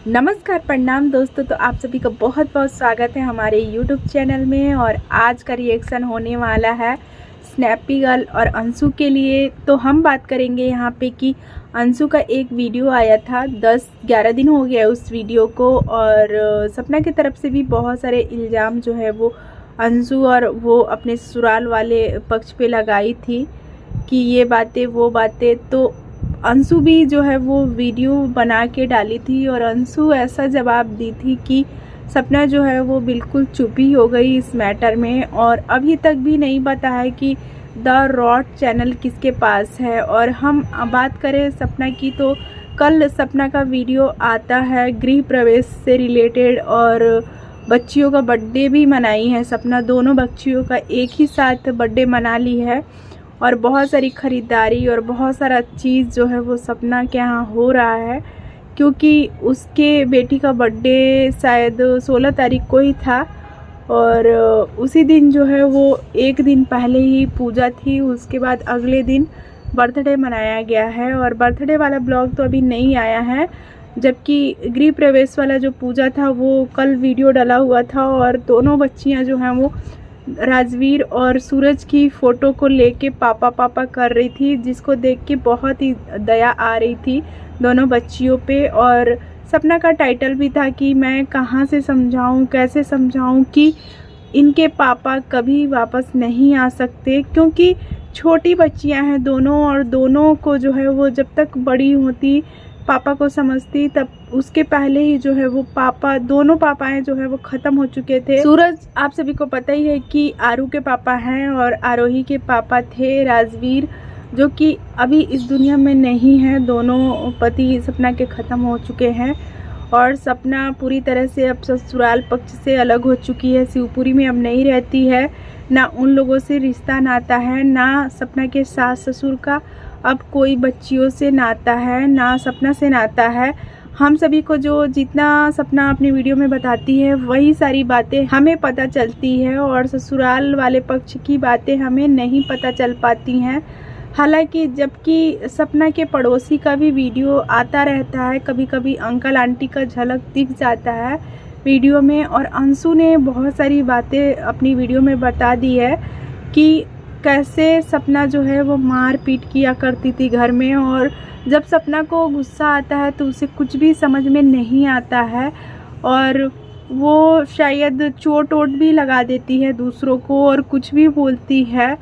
नमस्कार, प्रणाम दोस्तों। तो आप सभी का बहुत बहुत स्वागत है हमारे YouTube चैनल में। और आज का रिएक्शन होने वाला है स्नैपी गर्ल और अंशु के लिए। तो हम बात करेंगे यहाँ पे कि अंशु का एक वीडियो आया था, 10-11 दिन हो गया उस वीडियो को। और सपना की तरफ से भी बहुत सारे इल्ज़ाम जो है वो अंशु और वो अपने ससुराल वाले पक्ष पे लगाई थी कि ये बातें वो बातें। तो अंशु भी जो है वो वीडियो बना के डाली थी और अंशु ऐसा जवाब दी थी कि सपना जो है वो बिल्कुल चुप ही हो गई इस मैटर में। और अभी तक भी नहीं पता है कि द रॉड चैनल किसके पास है। और हम बात करें सपना की, तो कल सपना का वीडियो आता है गृह प्रवेश से रिलेटेड। और बच्चियों का बर्थडे भी मनाई है सपना, दोनों बच्चियों का एक ही साथ बर्थडे मना ली है। और बहुत सारी ख़रीदारी और बहुत सारा चीज़ जो है वो सपना के यहाँ हो रहा है, क्योंकि उसके बेटी का बर्थडे शायद 16 तारीख को ही था। और उसी दिन जो है वो एक दिन पहले ही पूजा थी, उसके बाद अगले दिन बर्थडे मनाया गया है। और बर्थडे वाला ब्लॉग तो अभी नहीं आया है, जबकि गृह प्रवेश वाला जो पूजा था वो कल वीडियो डाला हुआ था। और दोनों बच्चियां जो हैं वो राजवीर और सूरज की फ़ोटो को लेके पापा पापा कर रही थी, जिसको देख के बहुत ही दया आ रही थी दोनों बच्चियों पे। और सपना का टाइटल भी था कि मैं कहाँ से समझाऊँ, कैसे समझाऊँ कि इनके पापा कभी वापस नहीं आ सकते, क्योंकि छोटी बच्चियां हैं दोनों। और दोनों को जो है वो जब तक बड़ी होती पापा को समझती, तब उसके पहले ही जो है वो पापा, दोनों पापाएं जो है वो ख़त्म हो चुके थे। सूरज आप सभी को पता ही है कि आरू के पापा हैं और आरोही के पापा थे राजवीर, जो कि अभी इस दुनिया में नहीं है। दोनों पति सपना के ख़त्म हो चुके हैं और सपना पूरी तरह से अब ससुराल पक्ष से अलग हो चुकी है, शिवपुरी में अब नहीं रहती है। ना उन लोगों से रिश्ता नाता है, ना सपना के सास ससुर का अब कोई बच्चियों से नाता है, ना सपना से नाता है। हम सभी को जो जितना सपना अपनी वीडियो में बताती है वही सारी बातें हमें पता चलती है, और ससुराल वाले पक्ष की बातें हमें नहीं पता चल पाती हैं। हालांकि जबकि सपना के पड़ोसी का भी वीडियो आता रहता है, कभी कभी अंकल आंटी का झलक दिख जाता है वीडियो में। और अंशु ने बहुत सारी बातें अपनी वीडियो में बता दी है कि कैसे सपना जो है वो मार पीट किया करती थी घर में। और जब सपना को गुस्सा आता है तो उसे कुछ भी समझ में नहीं आता है, और वो शायद चोट वोट भी लगा देती है दूसरों को और कुछ भी बोलती है।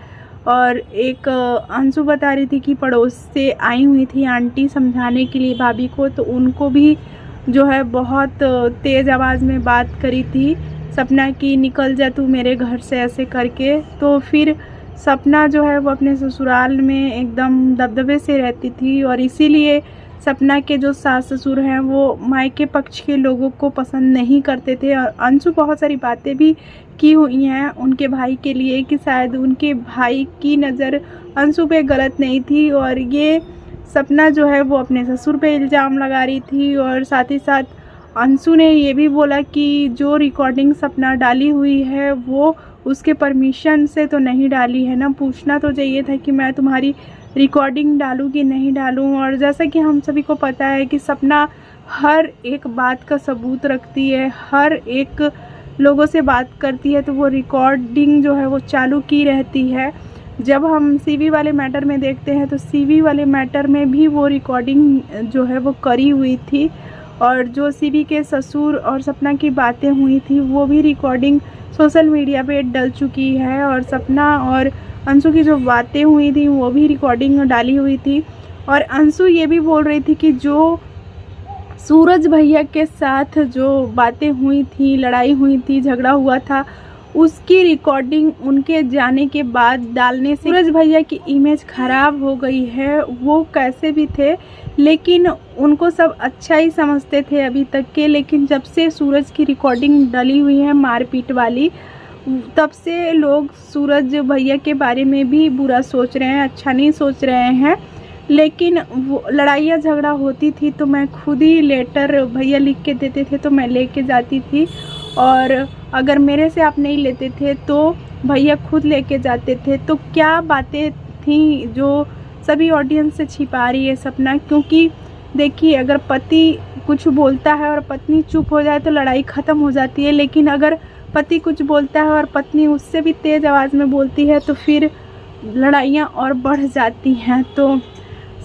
और एक अंशु बता रही थी कि पड़ोस से आई हुई थी आंटी समझाने के लिए भाभी को, तो उनको भी जो है बहुत तेज़ आवाज़ में बात करी थी सपना की, निकल जा तू मेरे घर से, ऐसे करके। तो फिर सपना जो है वो अपने ससुराल में एकदम दबदबे से रहती थी, और इसीलिए सपना के जो सास ससुर हैं वो मायके पक्ष के लोगों को पसंद नहीं करते थे। और अंशु बहुत सारी बातें भी की हुई हैं उनके भाई के लिए कि शायद उनके भाई की नज़र अंशु पे गलत नहीं थी। और ये सपना जो है वो अपने ससुर पे इल्ज़ाम लगा रही थी। और साथ ही साथ अंशु ने ये भी बोला कि जो रिकॉर्डिंग सपना डाली हुई है वो उसके परमिशन से तो नहीं डाली है ना, पूछना तो चाहिए था कि मैं तुम्हारी रिकॉर्डिंग डालूँ कि नहीं डालूँ। और जैसा कि हम सभी को पता है कि सपना हर एक बात का सबूत रखती है, हर एक लोगों से बात करती है तो वो रिकॉर्डिंग जो है वो चालू की रहती है। जब हम सीवी वाले मैटर में देखते हैं तो सीवी वाले मैटर में भी वो रिकॉर्डिंग जो है वो करी हुई थी, और जो सीवी के ससुर और सपना की बातें हुई थी वो भी रिकॉर्डिंग सोशल मीडिया पे डल चुकी है। और सपना और अंशु की जो बातें हुई थी वो भी रिकॉर्डिंग डाली हुई थी। और अंशु ये भी बोल रही थी कि जो सूरज भैया के साथ जो बातें हुई थी, लड़ाई हुई थी, झगड़ा हुआ था, उसकी रिकॉर्डिंग उनके जाने के बाद डालने से सूरज भैया की इमेज ख़राब हो गई है। वो कैसे भी थे लेकिन उनको सब अच्छा ही समझते थे अभी तक के, लेकिन जब से सूरज की रिकॉर्डिंग डली हुई है मारपीट वाली, तब से लोग सूरज भैया के बारे में भी बुरा सोच रहे हैं, अच्छा नहीं सोच रहे हैं। लेकिन वो लड़ाइयाँ झगड़ा होती थी तो मैं खुद ही लेटर भैया लिख के देते थे तो मैं लेके जाती थी, और अगर मेरे से आप नहीं लेते थे तो भैया खुद लेके जाते थे। तो क्या बातें थी जो सभी ऑडियंस से छिपा रही है सपना, क्योंकि देखिए, अगर पति कुछ बोलता है और पत्नी चुप हो जाए तो लड़ाई ख़त्म हो जाती है, लेकिन अगर पति कुछ बोलता है और पत्नी उससे भी तेज़ आवाज़ में बोलती है तो फिर लड़ाइयाँ और बढ़ जाती हैं। तो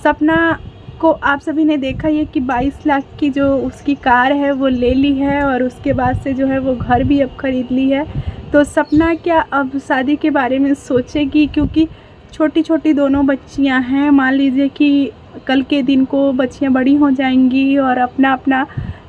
सपना को आप सभी ने देखा ही है कि 22 लाख की जो उसकी कार है वो ले ली है और उसके बाद से जो है वो घर भी अब ख़रीद ली है। तो सपना क्या अब शादी के बारे में सोचेगी, क्योंकि छोटी छोटी दोनों बच्चियां हैं। मान लीजिए कि कल के दिन को बच्चियां बड़ी हो जाएंगी और अपना अपना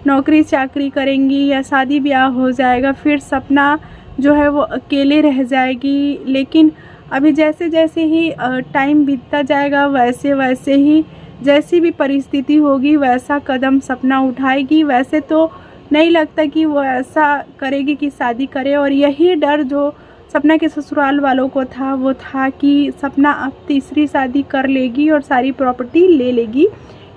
नौकरी चाकरी करेंगी या शादी ब्याह हो जाएगा, फिर सपना जो है वो अकेले रह जाएगी। लेकिन अभी जैसे जैसे ही टाइम बीतता जाएगा वैसे वैसे ही जैसी भी परिस्थिति होगी वैसा कदम सपना उठाएगी। वैसे तो नहीं लगता कि वो ऐसा करेगी कि शादी करे, और यही डर जो सपना के ससुराल वालों को था वो था कि सपना अब तीसरी शादी कर लेगी और सारी प्रॉपर्टी ले लेगी।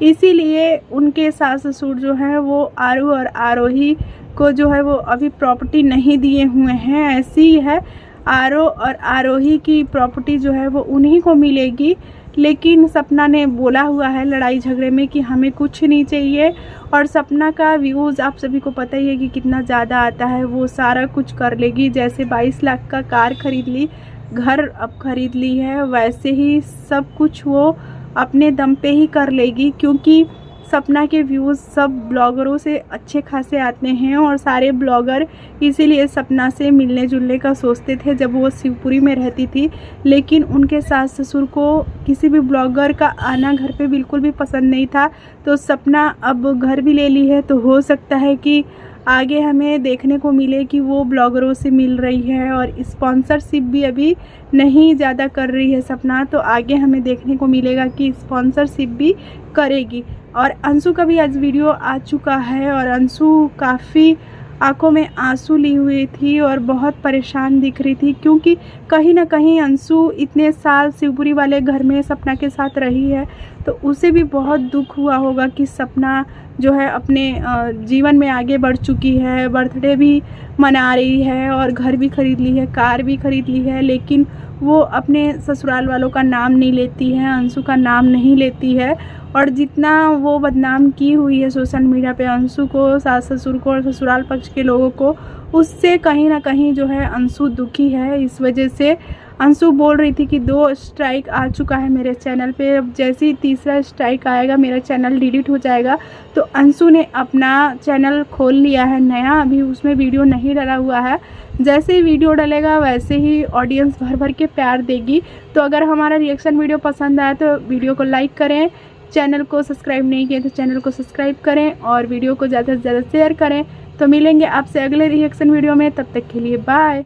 इसीलिए उनके सास ससुर जो हैं वो आरू और आरोही को जो है वो अभी प्रॉपर्टी नहीं दिए हुए हैं। ऐसी ही है, आरो और आरोही की प्रॉपर्टी जो है वो उन्हीं को मिलेगी। लेकिन सपना ने बोला हुआ है लड़ाई झगड़े में कि हमें कुछ नहीं चाहिए, और सपना का व्यूज़ आप सभी को पता ही है कि कितना ज़्यादा आता है। वो सारा कुछ कर लेगी, जैसे 22 लाख का कार खरीद ली, घर अब खरीद ली है, वैसे ही सब कुछ वो अपने दम पे ही कर लेगी। क्योंकि सपना के व्यूज़ सब ब्लॉगरों से अच्छे खासे आते हैं और सारे ब्लॉगर इसीलिए सपना से मिलने जुलने का सोचते थे जब वो शिवपुरी में रहती थी। लेकिन उनके सास ससुर को किसी भी ब्लॉगर का आना घर पे बिल्कुल भी पसंद नहीं था। तो सपना अब घर भी ले ली है, तो हो सकता है कि आगे हमें देखने को मिले कि वो ब्लॉगरों से मिल रही है और स्पॉन्सरशिप भी अभी नहीं ज़्यादा कर रही है सपना। तो आगे हमें देखने को मिलेगा कि स्पॉन्सरशिप भी करेगी। और अंशु का भी आज वीडियो आ चुका है और अंशु काफ़ी आंखों में आंसू ली हुई थी और बहुत परेशान दिख रही थी, क्योंकि कहीं ना कहीं अंशु इतने साल शिवपुरी वाले घर में सपना के साथ रही है, तो उसे भी बहुत दुख हुआ होगा कि सपना जो है अपने जीवन में आगे बढ़ चुकी है, बर्थडे भी मना रही है और घर भी खरीद ली है, कार भी खरीद ली है, लेकिन वो अपने ससुराल वालों का नाम नहीं लेती है, अंशु का नाम नहीं लेती है। और जितना वो बदनाम की हुई है सोशल मीडिया पे अंशु को, सास ससुर को और ससुराल पक्ष के लोगों को, उससे कहीं ना कहीं जो है अंशु दुखी है। इस वजह से अंशु बोल रही थी कि 2 स्ट्राइक आ चुका है मेरे चैनल पे, अब जैसे ही तीसरा स्ट्राइक आएगा मेरा चैनल डिलीट हो जाएगा। तो अंशु ने अपना चैनल खोल लिया है नया, अभी उसमें वीडियो नहीं डला हुआ है। जैसे ही वीडियो डलेगा वैसे ही ऑडियंस भर भर के प्यार देगी। तो अगर हमारा रिएक्शन वीडियो पसंद आया तो वीडियो को लाइक करें, चैनल को सब्सक्राइब नहीं किए तो चैनल को सब्सक्राइब करें और वीडियो को ज़्यादा से ज़्यादा शेयर करें। तो मिलेंगे आपसे अगले रिएक्शन वीडियो में, तब तक के लिए बाय।